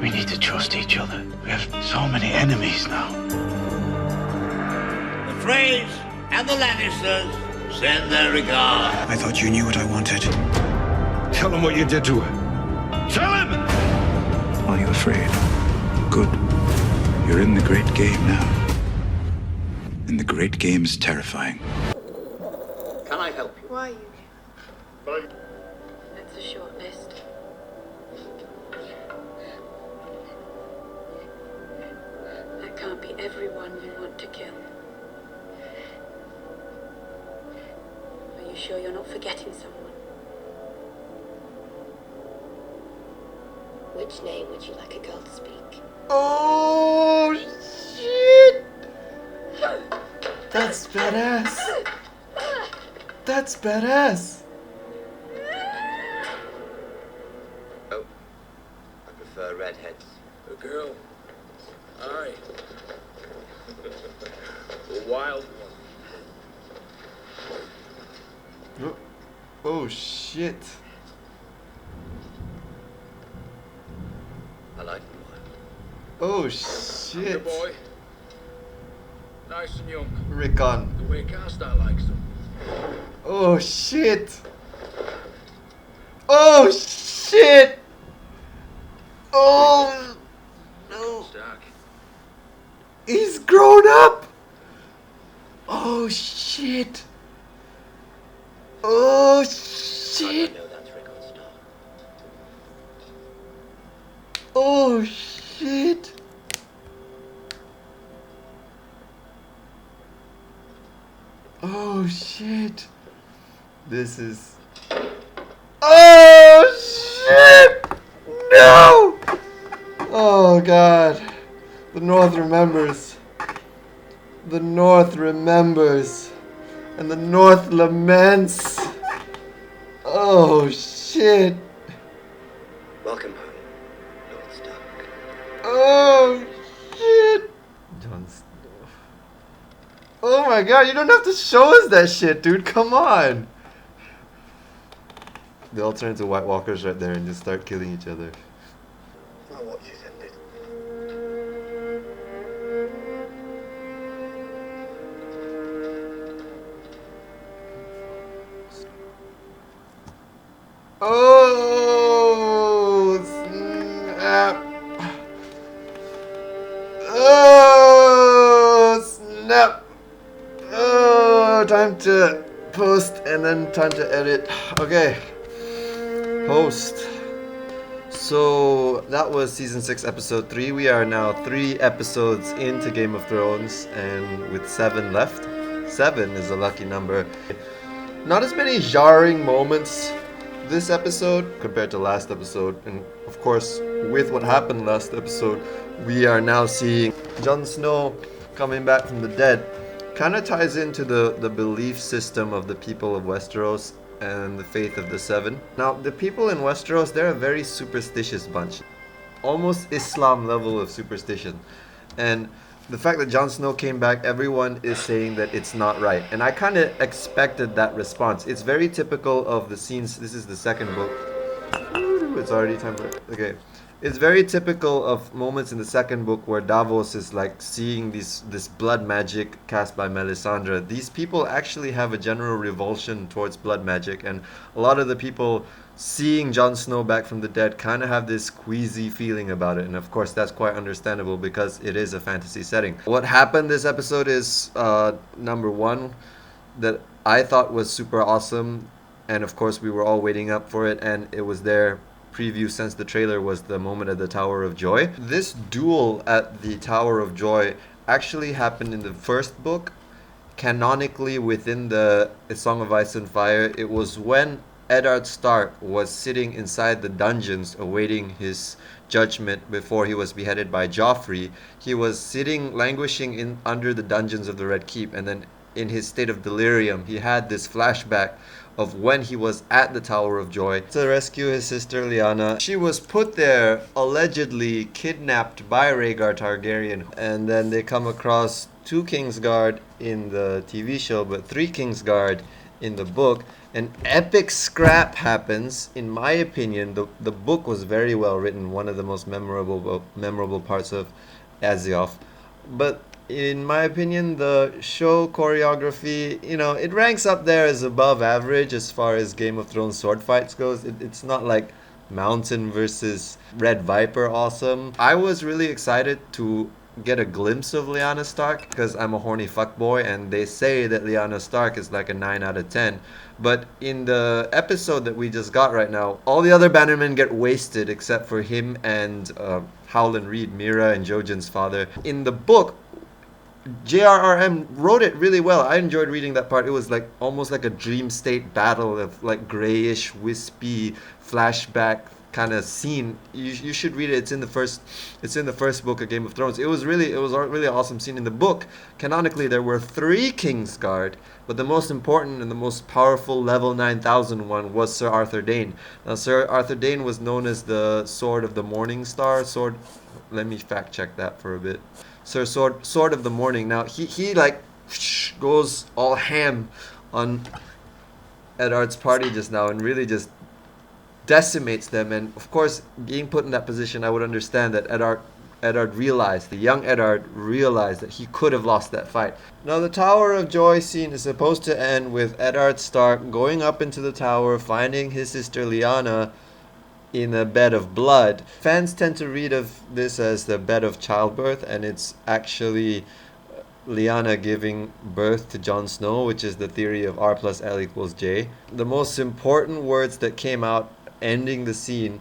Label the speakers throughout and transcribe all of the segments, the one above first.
Speaker 1: We need to trust each other. We have so many enemies now.
Speaker 2: The Freys and the Lannisters send their regards.
Speaker 1: I thought you knew what I wanted.
Speaker 3: Tell him what you did to her. Tell him!
Speaker 1: Are you afraid? Good. You're in the great game now. And the great game is terrifying.
Speaker 2: Can I help you?
Speaker 4: Why are you here? It's a short list. That can't be everyone you want to kill. Are you sure you're not forgetting someone?
Speaker 5: Which name would you like a girl to speak?
Speaker 6: Oh shit! That's badass. That's badass.
Speaker 2: Oh, I prefer redheads.
Speaker 3: A girl. Aye. A wild one.
Speaker 6: Oh shit.
Speaker 2: I like them wild.
Speaker 6: Oh
Speaker 3: Good
Speaker 6: shit.
Speaker 3: boy. Nice and young.
Speaker 6: Rickon.
Speaker 3: The way Carstar likes them.
Speaker 6: Oh shit. Oh shit. Oh no.
Speaker 3: Stark.
Speaker 6: He's grown up. Oh shit. Oh
Speaker 2: I
Speaker 6: shit.
Speaker 2: know that's Rickon Stark.
Speaker 6: Oh shit. Oh shit. This is. Oh shit! No! Oh god. The North remembers. The North remembers. And the North laments. Oh shit.
Speaker 2: Welcome home, Lord Stark.
Speaker 6: Oh shit. Jon Snow. Oh my god, you don't have to show us that shit, dude. Come on. They all turn into White Walkers right there and just start killing each other.
Speaker 2: My watch is ended.
Speaker 6: Oh snap. Oh snap. Oh, time to post and then time to edit. Okay. Post. So that was season 6 episode 3. We are now 3 episodes into Game of Thrones and with 7 left. 7 is a lucky number. Not as many jarring moments this episode compared to last episode, and of course with what happened last episode we are now seeing Jon Snow coming back from the dead. Kind of ties into the belief system of the people of Westeros and the faith of the Seven. Now the people in Westeros, they're a very superstitious bunch, almost Islam level of superstition, and the fact that Jon Snow came back, everyone is saying that it's not right. And I kind of expected that response. It's very typical of the scenes. This is the second book. It's already time for it. Okay. It's very typical of moments in the second book where Davos is like seeing this blood magic cast by Melisandre. These people actually have a general revulsion towards blood magic, and a lot of the people seeing Jon Snow back from the dead kind of have this queasy feeling about it, and of course that's quite understandable because it is a fantasy setting. What happened this episode is number one that I thought was super awesome, and of course we were all waiting up for it, and it was there preview since the trailer, was the moment at the Tower of Joy. This duel at the Tower of Joy actually happened in the first book. Canonically within the A Song of Ice and Fire, it was when Eddard Stark was sitting inside the dungeons awaiting his judgment before he was beheaded by Joffrey. He was sitting languishing in under the dungeons of the Red Keep, and then in his state of delirium he had this flashback of when he was at the Tower of Joy to rescue his sister Lyanna. She was put there allegedly kidnapped by Rhaegar Targaryen, and then they come across 2 Kingsguard in the TV show but 3 Kingsguard in the book, An epic scrap happens. In my opinion, the book was very well written, one of the most memorable parts of Asioth. But in my opinion, the show choreography, it ranks up there as above average as far as Game of Thrones sword fights goes. It's not like Mountain versus Red Viper awesome. I was really excited to get a glimpse of Lyanna Stark because I'm a horny fuckboy, and they say that Lyanna Stark is like a 9 out of 10. But in the episode that we just got right now, all the other Bannermen get wasted except for him and Howland Reed, Mira, and Jojen's father. In the book, JRRM wrote it really well. I enjoyed reading that part. It was like almost like a dream state battle of like grayish, wispy flashback kind of scene. You should read it. It's in the first book of Game of Thrones. It was a really awesome scene. In the book, canonically there were 3 Kingsguard, but the most important and the most powerful level 9000 one was Sir Arthur Dayne. Now Sir Arthur Dayne was known as the Sword of the Morning Star. Let me fact check that for a bit. Sir Sword of the Morning. Now he like goes all ham on Eddard's party just now and really just decimates them. And of course, being put in that position, I would understand that Eddard realized, the young Eddard realized that he could have lost that fight. Now the Tower of Joy scene is supposed to end with Eddard Stark going up into the tower, finding his sister Lyanna in a bed of blood. Fans tend to read of this as the bed of childbirth, and it's actually Lyanna giving birth to Jon Snow, which is the theory of R plus L equals J. The most important words that came out ending the scene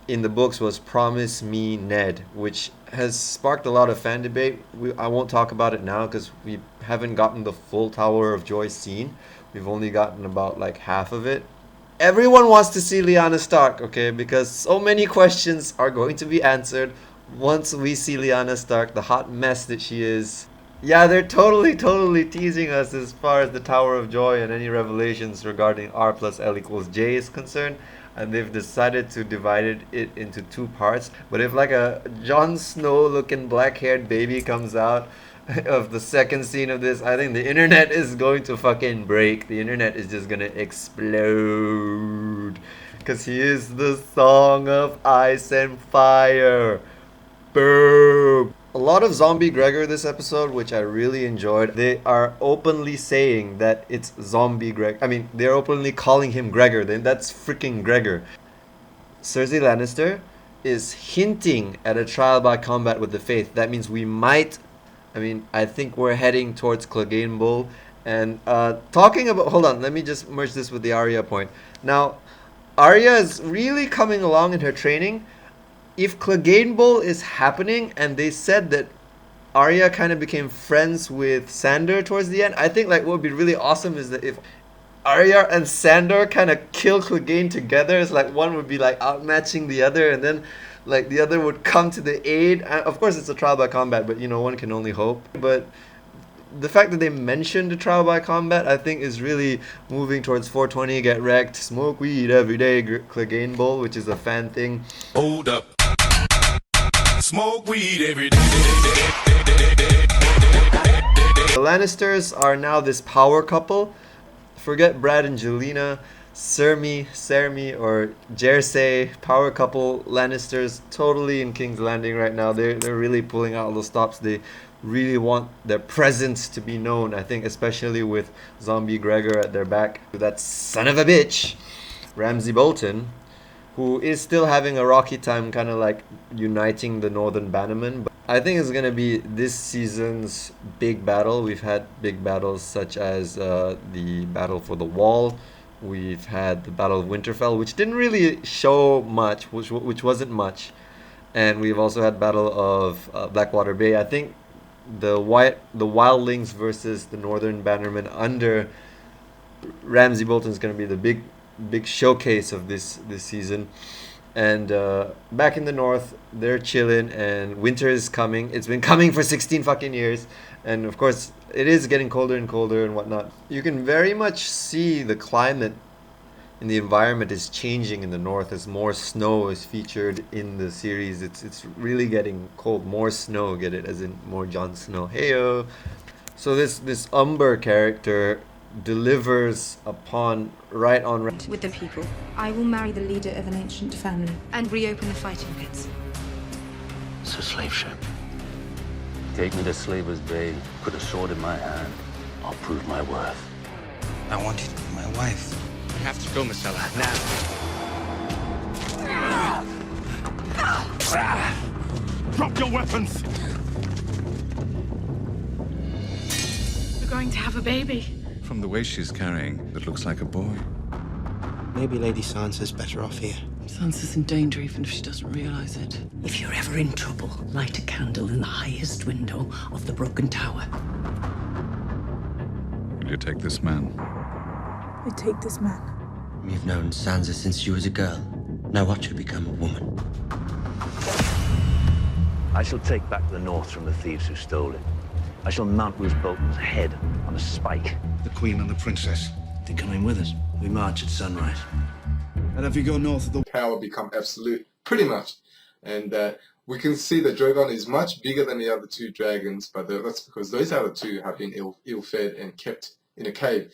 Speaker 6: in the books was "Promise me, Ned," which has sparked a lot of fan debate. I won't talk about it now because we haven't gotten the full Tower of Joy scene. We've only gotten about like half of it. Everyone wants to see Lyanna Stark, okay, because so many questions are going to be answered once we see Lyanna Stark, the hot mess that she is. Yeah, they're totally teasing us as far as the Tower of Joy and any revelations regarding R plus L equals J is concerned, and they've decided to divide it into 2 parts. But if like a Jon Snow looking black-haired baby comes out of the second scene of this, I think the internet is going to fucking break. The internet is just gonna explode because he is the Song of Ice and Fire. Boom. A lot of Zombie Gregor this episode, which I really enjoyed. They are openly saying that it's Zombie Gregor. I mean, they're openly calling him Gregor. Then that's freaking Gregor. Cersei Lannister is hinting at a trial by combat with the Faith. That means we might. I think we're heading towards Clegane Bowl. And talking about... Hold on, let me just merge this with the Arya point. Now, Arya is really coming along in her training. If Clegane Bowl is happening, and they said that Arya kind of became friends with Sandor towards the end, I think like what would be really awesome is that if Arya and Sandor kind of kill Clegane together, it's like one would be like outmatching the other, and then like the other would come to the aid. Of course, it's a trial by combat, but one can only hope. But the fact that they mentioned the trial by combat, I think, is really moving towards 420, get wrecked, smoke weed every day, Clegane Bowl, which is a fan thing.
Speaker 7: Hold up. Smoke weed every day.
Speaker 6: The Lannisters are now this power couple. Forget Brad and Jelena. Sermi or Jersey, power couple. Lannisters totally in King's Landing right now. They're really pulling out all the stops. They really want their presence to be known, I think, especially with Zombie Gregor at their back. That son of a bitch, Ramsay Bolton, who is still having a rocky time kind of like uniting the Northern Bannermen. But I think it's going to be this season's big battle. We've had big battles such as the Battle for the Wall. We've had the Battle of Winterfell, which didn't really show much, which wasn't much. And we've also had Battle of Blackwater Bay. I think the Wildlings versus the Northern Bannermen under Ramsay Bolton is going to be the big showcase of this season. And back in the north, they're chilling, and winter is coming. It's been coming for 16 fucking years, and of course it is getting colder and colder and whatnot. You can very much see the climate in the environment is changing in the north as more snow is featured in the series. It's really getting cold. More snow, get it, as in more Jon Snow. Heyo. So this Umber character delivers upon right on.
Speaker 8: With the people, I will marry the leader of an ancient family and reopen the fighting pits.
Speaker 9: It's a slave ship. Take me to Slaver's Bay, put a sword in my hand. I'll prove my worth.
Speaker 10: I want you to be my wife. You have to go, Marcella, now.
Speaker 3: Drop your weapons!
Speaker 4: We're going to have a baby.
Speaker 1: From the way she's carrying, it looks like a boy.
Speaker 10: Maybe Lady Sansa's better off here.
Speaker 11: Sansa's in danger even if she doesn't realize it.
Speaker 12: If you're ever in trouble, light a candle in the highest window of the broken tower.
Speaker 1: Will you take this man?
Speaker 4: I take this man.
Speaker 10: You've known Sansa since she was a girl. Now watch her become a woman.
Speaker 9: I shall take back the north from the thieves who stole it. I shall mount Roose Bolton's head on a spike.
Speaker 3: The Queen and the Princess.
Speaker 10: They're coming with us. We march at sunrise.
Speaker 3: And if you go north of the
Speaker 13: power become absolute, pretty much. And we can see that Drogon is much bigger than the other two dragons, but that's because those other two have been ill-fed and kept in a cave.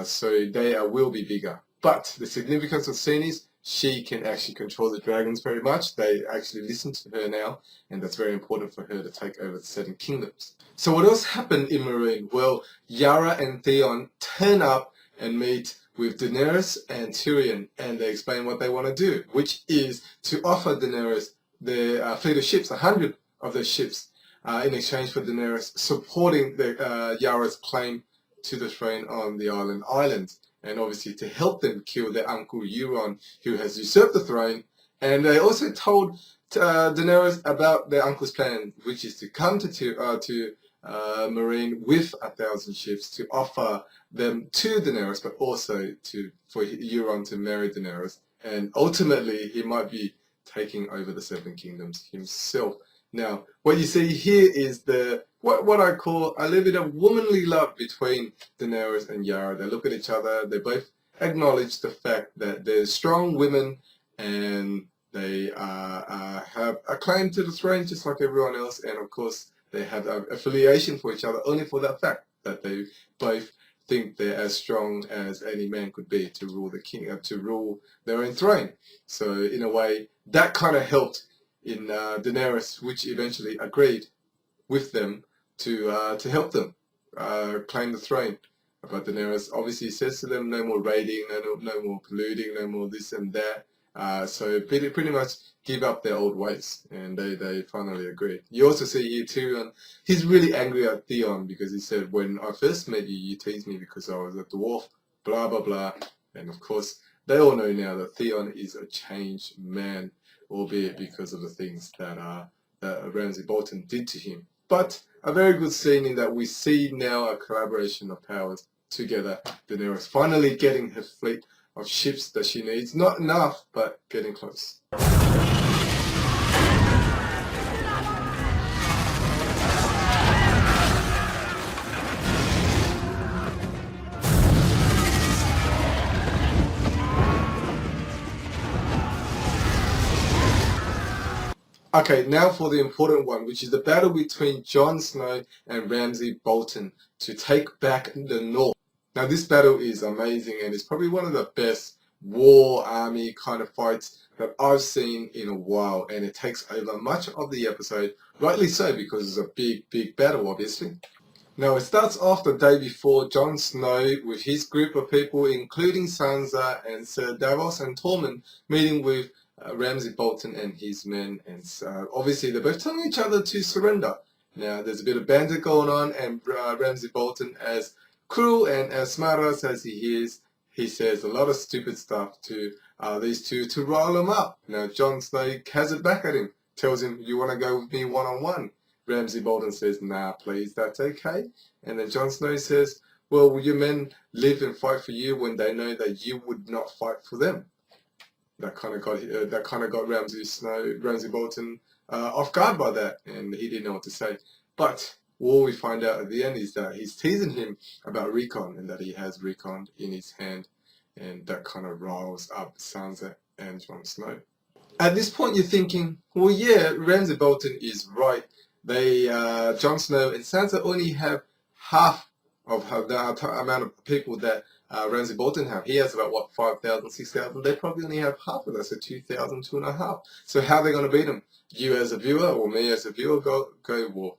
Speaker 13: So they will be bigger. But the significance of Cene is she can actually control the dragons very much. They actually listen to her now, and that's very important for her to take over the Seven Kingdoms. So what else happened in Meereen? Well, Yara and Theon turn up and meet with Daenerys and Tyrion, and they explain what they want to do, which is to offer Daenerys their fleet of ships, 100 of their ships, in exchange for Daenerys supporting Yara's claim to the throne on the islands, and obviously to help them kill their uncle Euron, who has usurped the throne. And they also told Daenerys about their uncle's plan, which is to come to Meereen with 1,000 ships to offer them to Daenerys, but also for Euron to marry Daenerys, and ultimately he might be taking over the Seven Kingdoms himself. Now, what you see here is what I call a little bit of womanly love between Daenerys and Yara. They look at each other, they both acknowledge the fact that they're strong women, and they have a claim to the throne just like everyone else, and of course they have an affiliation for each other only for that fact that they both think they're as strong as any man could be to rule the king, to rule their own throne. So in a way, that kind of helped in Daenerys, which eventually agreed with them to help them claim the throne. But Daenerys obviously says to them, no more raiding, no more polluting, no more this and that. So pretty much give up their old ways, and they finally agree. You also see here too, he's really angry at Theon because he said, when I first met you, you teased me because I was a dwarf, blah blah blah. And of course, they all know now that Theon is a changed man, albeit because of the things that Ramsay Bolton did to him. But a very good scene in that we see now a collaboration of powers together. Daenerys finally getting her fleet of ships that she needs. Not enough, but getting close. Okay, now for the important one, which is the battle between Jon Snow and Ramsay Bolton to take back the North. Now this battle is amazing, and it's probably one of the best war army kind of fights that I've seen in a while, and it takes over much of the episode, rightly so, because it's a big battle obviously. Now it starts off the day before, Jon Snow with his group of people, including Sansa and Ser Davos and Tormund, meeting with Ramsay Bolton and his men, and obviously they're both telling each other to surrender. Now there's a bit of banter going on, and Ramsay Bolton, as cruel and as smart as he is, he says a lot of stupid stuff to these two to rile them up. Now Jon Snow has it back at him, tells him, you want to go with me one-on-one? Ramsay Bolton says, nah please, that's okay. And then Jon Snow says, well, will your men live and fight for you when they know that you would not fight for them? That kind of got Ramsay Bolton off guard by that, and he didn't know what to say. But all we find out at the end is that he's teasing him about recon, and that he has recon in his hand, and that kind of riles up Sansa and Jon Snow. At this point you're thinking, well yeah, Ramsay Bolton is right. Jon Snow and Sansa only have half of the amount of people that Ramsay Bolton have. He has about, what, 5,000, 6,000? They probably only have half of that, so 2,000, 2,500. So how are they going to beat him? You as a viewer or me as a viewer go, well,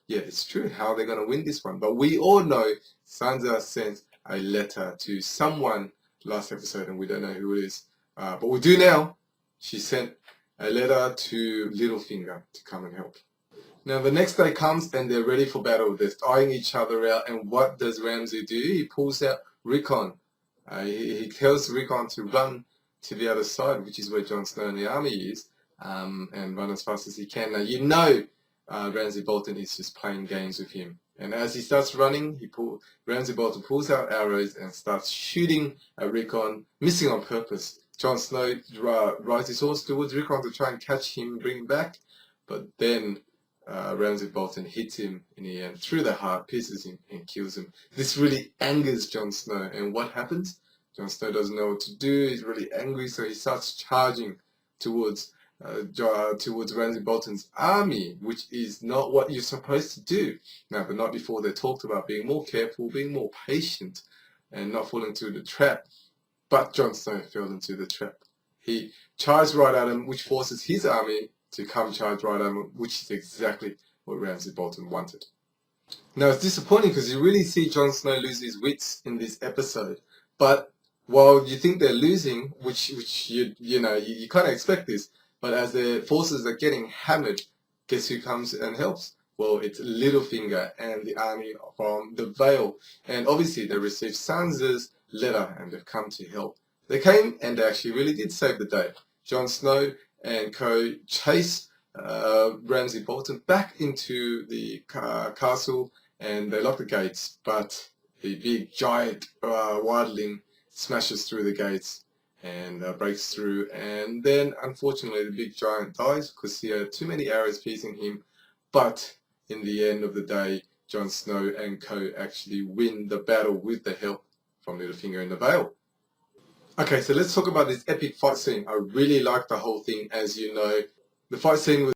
Speaker 13: yeah, it's true. How are they going to win this one? But we all know Sansa sent a letter to someone last episode, and we don't know who it is. But we do now. She sent a letter to Littlefinger to come and help. Now the next day comes and they're ready for battle. They're eyeing each other out, and what does Ramsay do? He pulls out Rickon. He tells Rickon to run to the other side, which is where Jon Snow and the army is, and run as fast as he can. Now you know Ramsay Bolton is just playing games with him. And as he starts running, Ramsay Bolton pulls out arrows and starts shooting at Rickon, missing on purpose. Jon Snow rides his horse towards Rickon to try and catch him and bring him back, but then Ramsay Bolton hits him in the end through the heart, pierces him and kills him. This really angers Jon Snow, and what happens? Jon Snow doesn't know what to do. He's really angry, so he starts charging towards Ramsay Bolton's army, which is not what you're supposed to do. Now, the night before they talked about being more careful, being more patient, and not falling into the trap. But Jon Snow fell into the trap. He charged right at him, which forces his army to come charge right at him, which is exactly what Ramsay Bolton wanted. Now, it's disappointing because you really see Jon Snow lose his wits in this episode. But while you think they're losing, which you kind of expect this, but as their forces are getting hammered, guess who comes and helps? Well, it's Littlefinger and the army from the Vale. And obviously they received Sansa's letter and they've come to help. They came and they actually really did save the day. Jon Snow and co chase Ramsay Bolton back into the castle, and they lock the gates, but the big giant wildling smashes through the gates and breaks through, and then unfortunately the big giant dies because he had too many arrows piercing him. But in the end of the day, Jon Snow and co actually win the battle with the help from Littlefinger in the Vale. Okay, so let's talk about this epic fight scene. I really liked the whole thing. As you know, the fight scene was